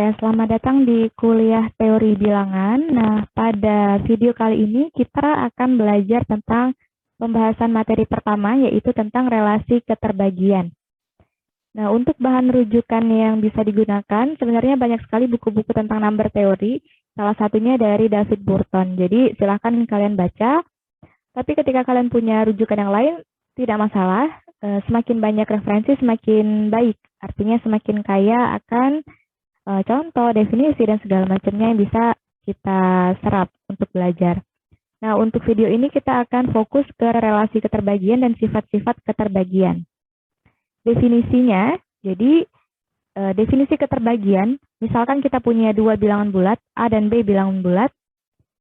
Selamat datang di kuliah teori bilangan. Nah, pada video kali ini kita akan belajar tentang pembahasan materi pertama, yaitu tentang relasi keterbagian. Nah, untuk bahan rujukan yang bisa digunakan, sebenarnya banyak sekali buku-buku tentang number teori, salah satunya dari David Burton. Jadi, silahkan kalian baca, tapi ketika kalian punya rujukan yang lain, tidak masalah. Semakin banyak referensi, semakin baik. Artinya semakin kaya akan contoh, definisi, dan segala macamnya yang bisa kita serap untuk belajar. Nah, untuk video ini kita akan fokus ke relasi keterbagian dan sifat-sifat keterbagian. Definisinya, jadi definisi keterbagian, misalkan kita punya dua bilangan bulat, A dan B bilangan bulat.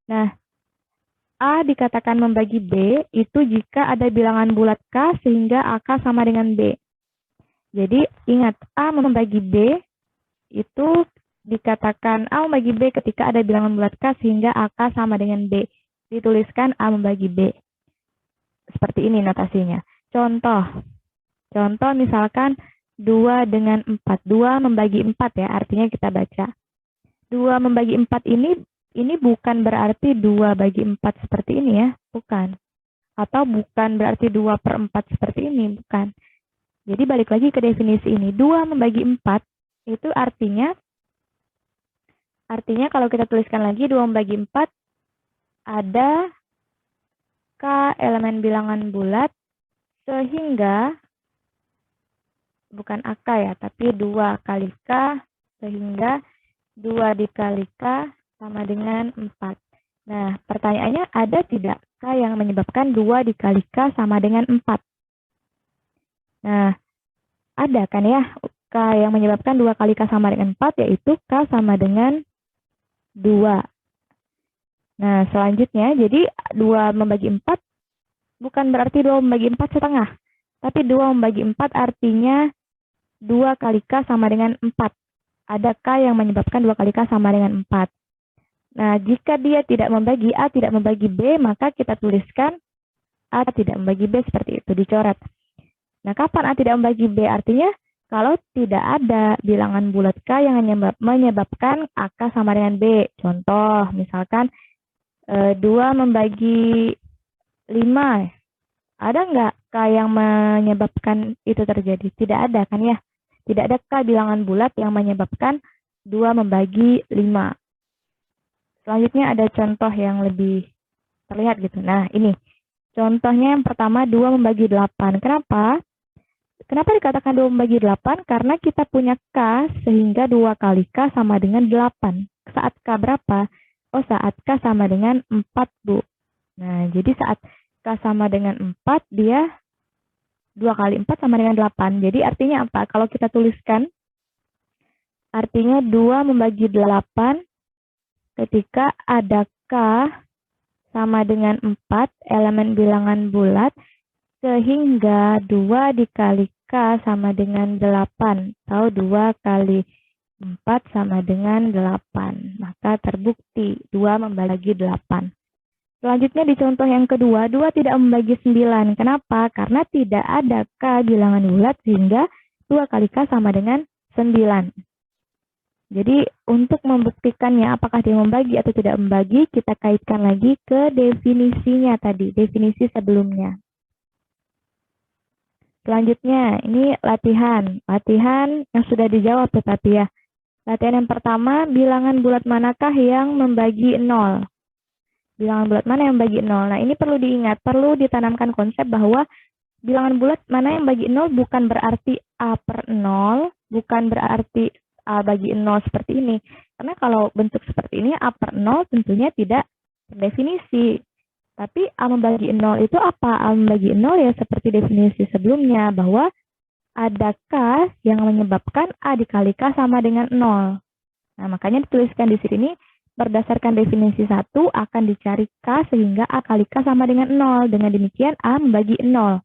Nah, A dikatakan membagi B itu jika ada bilangan bulat K sehingga AK sama dengan B. Jadi, ingat, A membagi B, itu dikatakan A membagi B ketika ada bilangan bulat K sehingga AK sama dengan B. Dituliskan A membagi B. Seperti ini notasinya. Contoh misalkan 2 dengan 4. 2 membagi 4 ya, artinya kita baca. 2 membagi 4 ini bukan berarti 2 bagi 4 seperti ini ya, bukan. Atau bukan berarti 2 per 4 seperti ini, bukan. Jadi balik lagi ke definisi ini. 2 membagi 4 itu artinya kalau kita tuliskan lagi 2 membagi 4 ada K elemen bilangan bulat sehingga bukan AK ya, tapi 2 kali K sehingga 2 dikali K sama dengan 4. Nah, pertanyaannya ada tidak K yang menyebabkan 2 dikali K sama dengan 4? Nah, ada kan ya? K yang menyebabkan 2 kali K sama dengan 4, yaitu K sama dengan 2. Nah, selanjutnya, jadi 2 membagi 4 bukan berarti 2 membagi 4 setengah. Tapi 2 membagi 4 artinya 2 kali K sama dengan 4. Ada K yang menyebabkan 2 kali K sama dengan 4. Nah, jika dia tidak membagi, A tidak membagi B, maka kita tuliskan A tidak membagi B seperti itu, dicoret. Nah, kapan A tidak membagi B? Artinya, kalau tidak ada bilangan bulat K yang menyebabkan AK sama dengan B. Contoh, misalkan 2 membagi 5. Ada nggak K yang menyebabkan itu terjadi? Tidak ada kan ya? Tidak ada K bilangan bulat yang menyebabkan 2 membagi 5. Selanjutnya ada contoh yang lebih terlihat gitu. Nah, ini. Contohnya yang pertama 2 membagi 8. Kenapa dikatakan 2 membagi 8? Karena kita punya K sehingga 2 kali K sama dengan 8. Saat K berapa? Oh, saat K sama dengan 4, Bu. Nah, jadi saat K sama dengan 4, dia 2 kali 4 sama dengan 8. Jadi artinya apa? Kalau kita tuliskan, artinya 2 membagi 8 ketika ada K sama dengan 4, elemen bilangan bulat, sehingga 2 dikali K sama dengan 8, atau 2 kali 4 sama dengan 8. Maka terbukti 2 membagi 8. Selanjutnya di contoh yang kedua, 2 tidak membagi 9. Kenapa? Karena tidak ada K bilangan bulat sehingga 2 kali K sama dengan 9. Jadi untuk membuktikannya apakah dia membagi atau tidak membagi, kita kaitkan lagi ke definisinya tadi, definisi sebelumnya. Selanjutnya, ini latihan yang sudah dijawab tetapi ya. Latihan yang pertama, bilangan bulat manakah yang membagi 0? Bilangan bulat mana yang membagi 0? Nah, ini perlu diingat, perlu ditanamkan konsep bahwa bilangan bulat mana yang bagi 0 bukan berarti A per 0, bukan berarti A bagi 0 seperti ini. Karena kalau bentuk seperti ini, A per 0 tentunya tidak terdefinisi. Tapi A membagi 0 itu apa? A membagi 0 ya seperti definisi sebelumnya, bahwa ada K yang menyebabkan A dikali K sama dengan 0. Nah, makanya dituliskan di sini, berdasarkan definisi 1 akan dicari K sehingga A kali K sama dengan 0. Dengan demikian A membagi 0.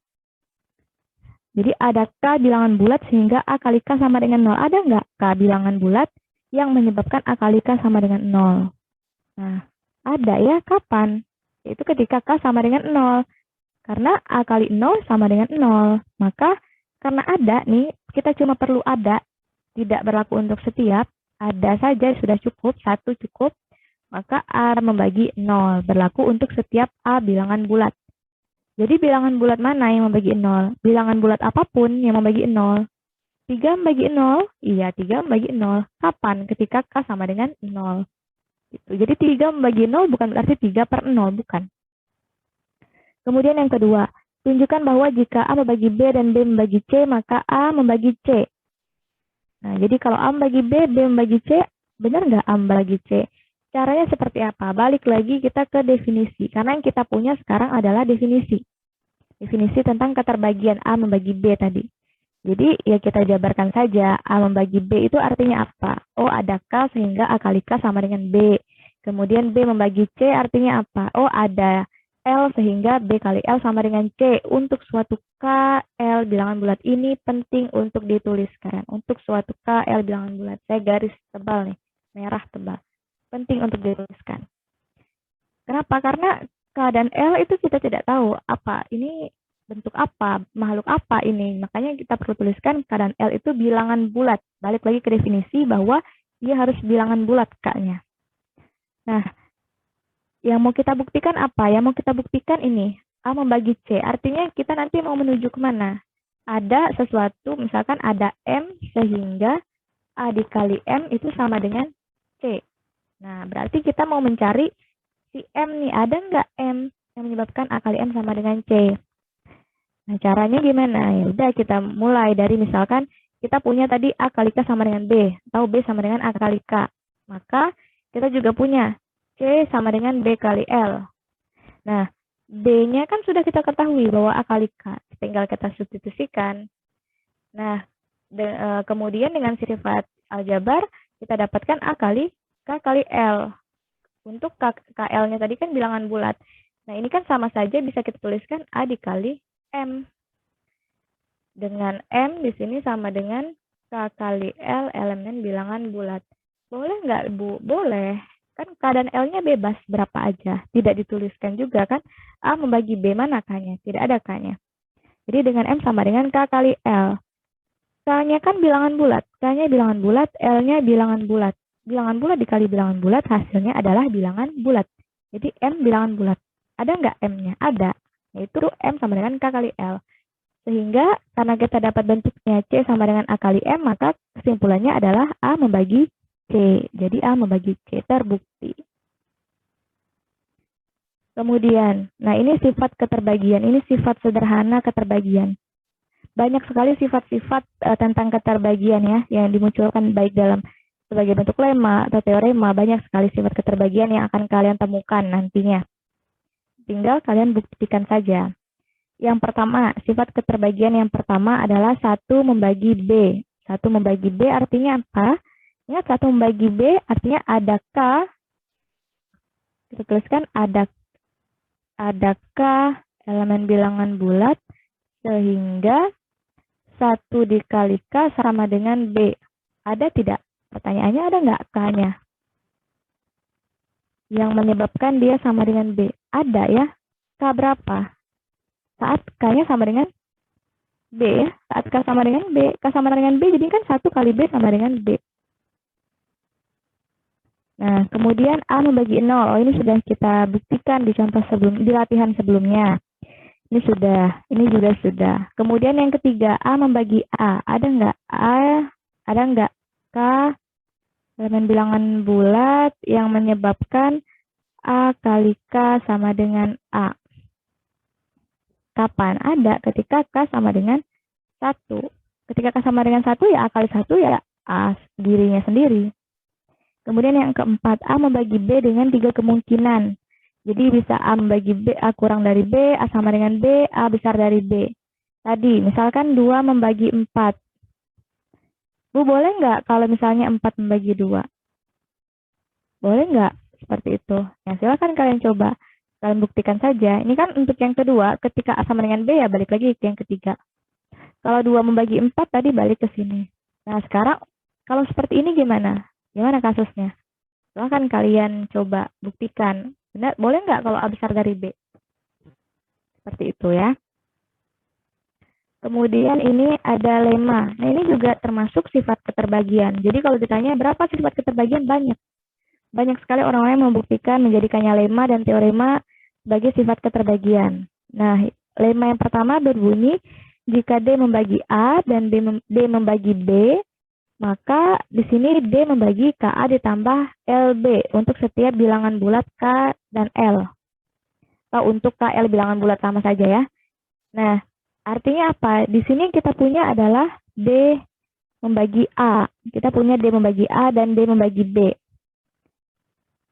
Jadi ada K bilangan bulat sehingga A kali K sama dengan 0. Ada nggak K bilangan bulat yang menyebabkan A kali K sama dengan 0? Nah, ada ya. Kapan? Yaitu ketika K sama dengan 0. Karena A kali 0 sama dengan 0. Maka karena ada nih, kita cuma perlu ada, tidak berlaku untuk setiap. ada saja sudah cukup, 1 cukup, maka A membagi 0. Berlaku untuk setiap A bilangan bulat. Jadi bilangan bulat mana yang membagi 0? Bilangan bulat apapun yang membagi 0. 3 membagi 0? Iya, 3 membagi 0. Kapan? Ketika K sama dengan 0. Gitu. Jadi 3 membagi 0 bukan berarti 3 per 0, bukan. Kemudian yang kedua, tunjukkan bahwa jika A membagi B dan B membagi C, maka A membagi C. Nah, jadi kalau A membagi B, B membagi C, benar nggak A membagi C? Caranya seperti apa? Balik lagi kita ke definisi. Karena yang kita punya sekarang adalah definisi. Definisi tentang keterbagian A membagi B tadi. Jadi ya kita jabarkan saja. A membagi B itu artinya apa? Oh, ada K sehingga A kali K sama dengan B. Kemudian B membagi C artinya apa? Oh, ada L sehingga B kali L sama dengan C. Untuk suatu K, L bilangan bulat ini penting untuk dituliskan. Untuk suatu K, L bilangan bulat. Saya garis tebal nih, merah tebal. Penting untuk dituliskan. Kenapa? Karena K dan L itu kita tidak tahu apa ini bentuk apa, makhluk apa ini. Makanya kita perlu tuliskan K dan L itu bilangan bulat. Balik lagi ke definisi bahwa dia harus bilangan bulat K-nya. Nah, yang mau kita buktikan apa? Yang mau kita buktikan ini, A membagi C. Artinya kita nanti mau menuju kemana? Ada sesuatu, misalkan ada M sehingga A dikali M itu sama dengan C. Nah, berarti kita mau mencari si M nih, ada nggak M yang menyebabkan A kali M sama dengan C? Nah, caranya gimana? Ya udah kita mulai dari misalkan kita punya tadi A kali K sama dengan B, atau B sama dengan A kali K. Maka kita juga punya C sama dengan B kali L. Nah, B-nya kan sudah kita ketahui bahwa A kali K. Tinggal kita substitusikan. Nah, kemudian dengan sifat aljabar, kita dapatkan A kali K kali L. Untuk KL-nya tadi kan bilangan bulat. Nah, ini kan sama saja bisa kita tuliskan A dikali M. Dengan M di sini sama dengan K kali L elemen bilangan bulat. Boleh nggak, Bu? Boleh. Kan K dan L-nya bebas berapa aja. Tidak dituliskan juga kan. A membagi B, mana K-nya? Tidak ada K-nya. Jadi dengan M sama dengan K kali L. K-nya kan bilangan bulat. K-nya bilangan bulat, L-nya bilangan bulat. Bilangan bulat dikali bilangan bulat, hasilnya adalah bilangan bulat. Jadi M bilangan bulat. Ada nggak M-nya? Ada. Yaitu M sama dengan K kali L. Sehingga karena kita dapat bentuknya C sama dengan A kali M, maka kesimpulannya adalah A membagi C. Jadi A membagi C terbukti. Kemudian, nah ini sifat keterbagian. Ini sifat sederhana keterbagian. Banyak sekali sifat-sifat tentang keterbagian ya, yang dimunculkan baik dalam sebagai bentuk lema atau teorema. Banyak sekali sifat keterbagian yang akan kalian temukan nantinya. Tinggal kalian buktikan saja. Yang pertama, sifat keterbagian yang pertama adalah 1 membagi B. 1 membagi B artinya apa? Ingat, 1 membagi B artinya ada K. Kita tuliskan ada K elemen bilangan bulat sehingga 1 dikali K sama dengan B. Ada tidak? Pertanyaannya ada nggak K-nya? Yang menyebabkan dia sama dengan B. Ada ya. K berapa? Saat K-nya sama dengan B ya. Saat K sama dengan B. K sama dengan B, jadi kan 1 kali B sama dengan B. Nah, kemudian A membagi 0. Oh, ini sudah kita buktikan di contoh di latihan sebelumnya. Ini sudah, ini juga sudah. Kemudian yang ketiga, A membagi A. Ada nggak A? Ada nggak K elemen bilangan bulat yang menyebabkan A kali K sama dengan A? Kapan? Ada ketika K sama dengan 1. Ketika K sama dengan 1 ya A kali 1 ya A dirinya sendiri. Kemudian yang keempat, A membagi B dengan 3 kemungkinan. Jadi bisa A membagi B, A kurang dari B, A sama dengan B, A besar dari B. Tadi, misalkan 2 membagi 4. Bu, boleh nggak kalau misalnya 4 membagi 2? Boleh nggak? Seperti itu. Ya, silakan kalian coba. Kalian buktikan saja. Ini kan untuk yang kedua, ketika A sama dengan B ya balik lagi ke yang ketiga. Kalau 2 membagi 4 tadi balik ke sini. Nah, sekarang kalau seperti ini gimana? Gimana kasusnya? Silahkan kalian coba buktikan. Benar, boleh nggak kalau A besar dari B? Seperti itu ya. Kemudian ini ada lemma. Nah, ini juga termasuk sifat keterbagian. Jadi kalau ditanya berapa sifat keterbagian, banyak. Banyak sekali orang-orang yang membuktikan menjadikannya lemma dan teorema sebagai sifat keterbagian. Nah, lemma yang pertama berbunyi, jika D membagi A dan D membagi B, maka di sini D membagi KA ditambah LB untuk setiap bilangan bulat K dan L. Atau untuk KL bilangan bulat sama saja ya. Nah, artinya apa? Di sini kita punya adalah D membagi A. Kita punya D membagi A dan D membagi B.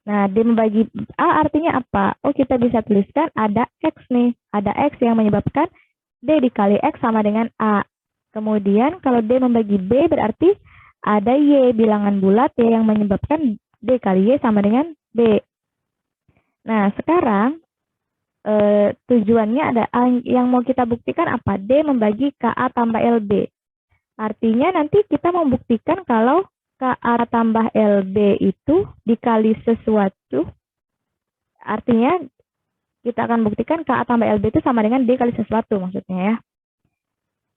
Nah, D membagi A artinya apa? Oh, kita bisa tuliskan ada X nih. Ada X yang menyebabkan D dikali X sama dengan A. Kemudian kalau D membagi B berarti ada Y bilangan bulat ya yang menyebabkan D kali Y sama dengan B. Nah, sekarang tujuannya ada yang mau kita buktikan apa? D membagi KA tambah LB. Artinya nanti kita membuktikan kalau KA tambah LB itu dikali sesuatu. Artinya kita akan buktikan KA tambah LB itu sama dengan D kali sesuatu maksudnya ya.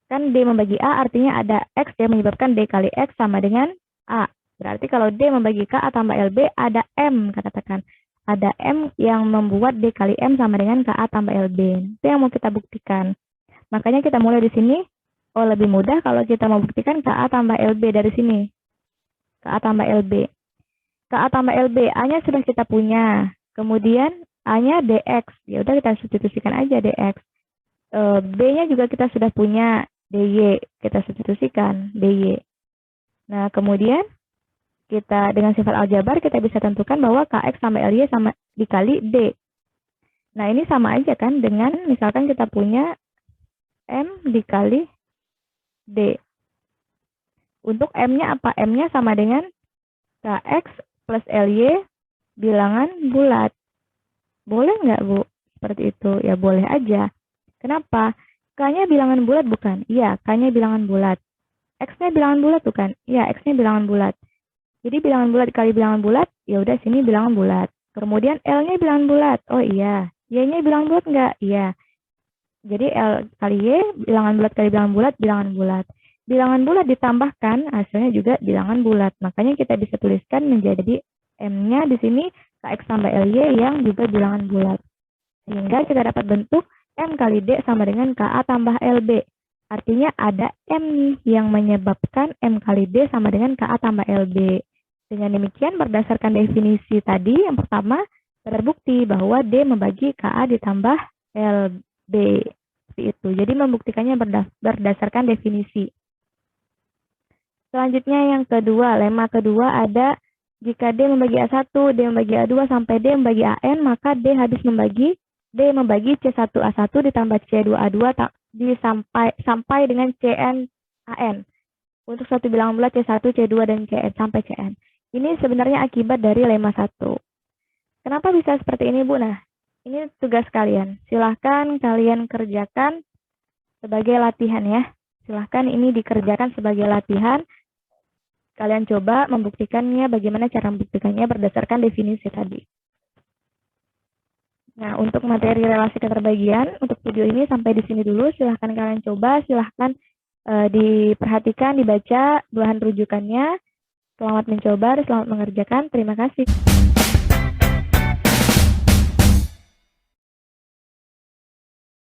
Kan D membagi A artinya ada X yang menyebabkan D kali X sama dengan A. Berarti kalau D membagi KA tambah LB ada M, katakan. Ada M yang membuat D kali M sama dengan KA tambah LB. Itu yang mau kita buktikan. Makanya kita mulai di sini. Oh, lebih mudah kalau kita mau buktikan KA tambah LB dari sini. KA tambah LB. KA tambah LB, A-nya sudah kita punya. Kemudian A-nya DX. Ya udah kita substitusikan aja DX. B-nya juga kita sudah punya. DY. Kita substitusikan DY. Nah, kemudian kita dengan sifat aljabar kita bisa tentukan bahwa KX tambah LY sama dikali D. Nah, ini sama aja kan dengan misalkan kita punya M dikali D. Untuk M-nya apa? M-nya sama dengan KX plus LY bilangan bulat. Boleh nggak, Bu? Seperti itu. Ya, boleh aja. Kenapa? K-nya bilangan bulat bukan? Iya, K-nya bilangan bulat. X-nya bilangan bulat bukan? Iya, X-nya bilangan bulat. Jadi bilangan bulat dikali bilangan bulat, ya udah sini bilangan bulat. Kemudian L-nya bilangan bulat. Oh iya. Y-nya bilangan bulat enggak? Iya. Jadi L kali Y, bilangan bulat kali bilangan bulat, bilangan bulat. Bilangan bulat ditambahkan, hasilnya juga bilangan bulat. Makanya kita bisa tuliskan menjadi M-nya di sini KX tambah LY yang juga bilangan bulat. Sehingga kita dapat bentuk M kali D sama dengan KA tambah LB. Artinya ada M yang menyebabkan M kali D sama dengan KA tambah LB. Dengan demikian, berdasarkan definisi tadi, yang pertama, terbukti bahwa D membagi KA ditambah LB. Seperti itu. Jadi, membuktikannya berdasarkan definisi. Selanjutnya, yang kedua, lemma kedua ada, jika D membagi A1, D membagi A2, sampai D membagi AN, maka D habis membagi C1A1 ditambah C2A2 sampai dengan CN AN. Untuk suatu bilangan bulat C1, C2, dan CN sampai CN. Ini sebenarnya akibat dari lemma 1. Kenapa bisa seperti ini, Bu? Nah, ini tugas kalian. Silahkan kalian kerjakan sebagai latihan ya. Silahkan ini dikerjakan sebagai latihan. Kalian coba membuktikannya, bagaimana cara membuktikannya berdasarkan definisi tadi. Nah, untuk materi relasi keterbagian, untuk video ini sampai di sini dulu. Silahkan kalian coba, silahkan diperhatikan, dibaca bahan rujukannya. Selamat mencoba, selamat mengerjakan. Terima kasih.